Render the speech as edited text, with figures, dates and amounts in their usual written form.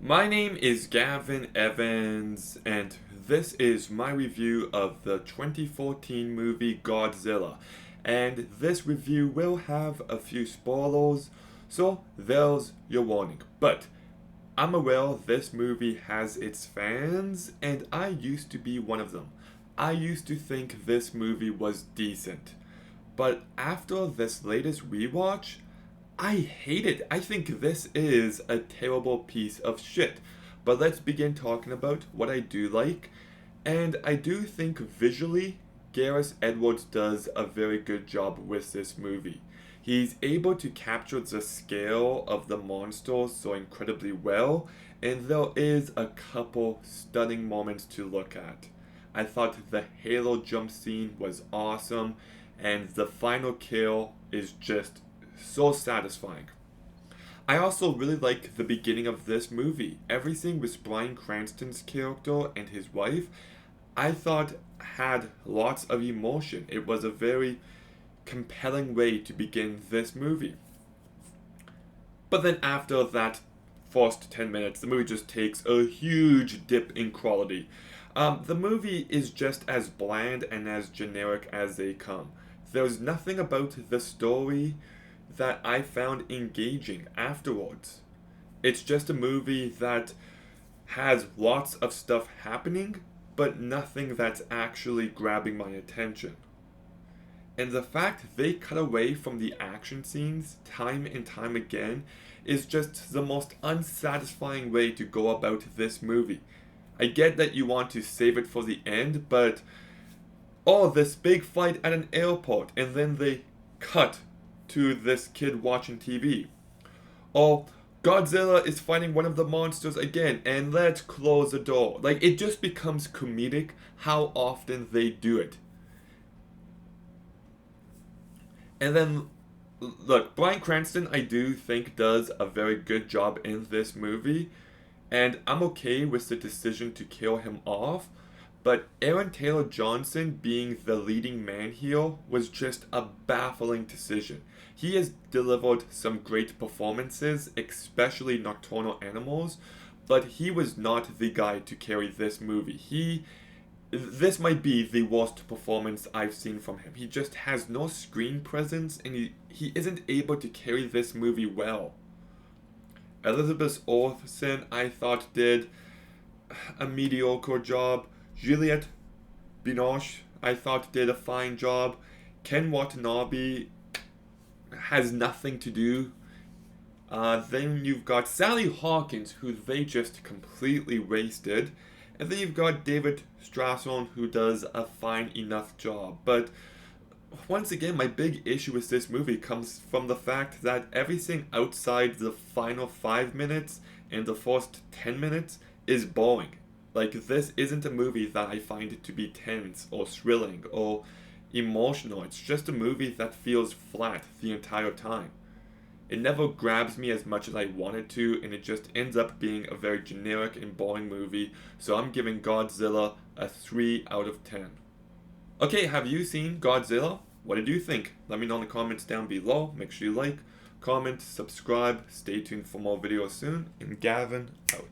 My name is Gavin Evans, and this is my review of the 2014 movie Godzilla. And this review will have a few spoilers, so there's your warning. But I'm aware this movie has its fans, and I used to be one of them. I used to think this movie was decent. But after this latest rewatch, I hate it. I think this is a terrible piece of shit. But let's begin talking about what I do like. And I do think visually, Gareth Edwards does a very good job with this movie. He's able to capture the scale of the monsters so incredibly well, and there is a couple stunning moments to look at. I thought the Halo jump scene was awesome, and the final kill is just so satisfying. I also really like the beginning of this movie. Everything with Bryan Cranston's character and his wife, I thought had lots of emotion. It was a very compelling way to begin this movie. But then after that first 10 minutes, the movie just takes a huge dip in quality. The movie is just as bland and as generic as they come. There's nothing about the story that I found engaging afterwards. It's just a movie that has lots of stuff happening, but nothing that's actually grabbing my attention. And the fact they cut away from the action scenes time and time again is just the most unsatisfying way to go about this movie. I get that you want to save it for the end, but oh, this big fight at an airport, and then they cut to this kid watching TV. Oh, Godzilla is fighting one of the monsters again, and let's close the door. Like, it just becomes comedic how often they do it. And then, look, Bryan Cranston, I do think, does a very good job in this movie, and I'm okay with the decision to kill him off. But Aaron Taylor Johnson being the leading man here was just a baffling decision. He has delivered some great performances, especially Nocturnal Animals, but he was not the guy to carry this movie. This might be the worst performance I've seen from him. He just has no screen presence, and he isn't able to carry this movie well. Elizabeth Olsen, I thought, did a mediocre job. Juliette Binoche, I thought, did a fine job. Ken Watanabe has nothing to do. Then you've got Sally Hawkins, who they just completely wasted. And then you've got David Strathairn, who does a fine enough job. But once again, my big issue with this movie comes from the fact that everything outside the final 5 minutes and the first 10 minutes is boring. Like, this isn't a movie that I find it to be tense or thrilling or emotional. It's just a movie that feels flat the entire time. It never grabs me as much as I wanted to, and it just ends up being a very generic and boring movie, so I'm giving Godzilla a 3 out of 10. Okay, have you seen Godzilla? What did you think? Let me know in the comments down below. Make sure you like, comment, subscribe, stay tuned for more videos soon, and Gavin out.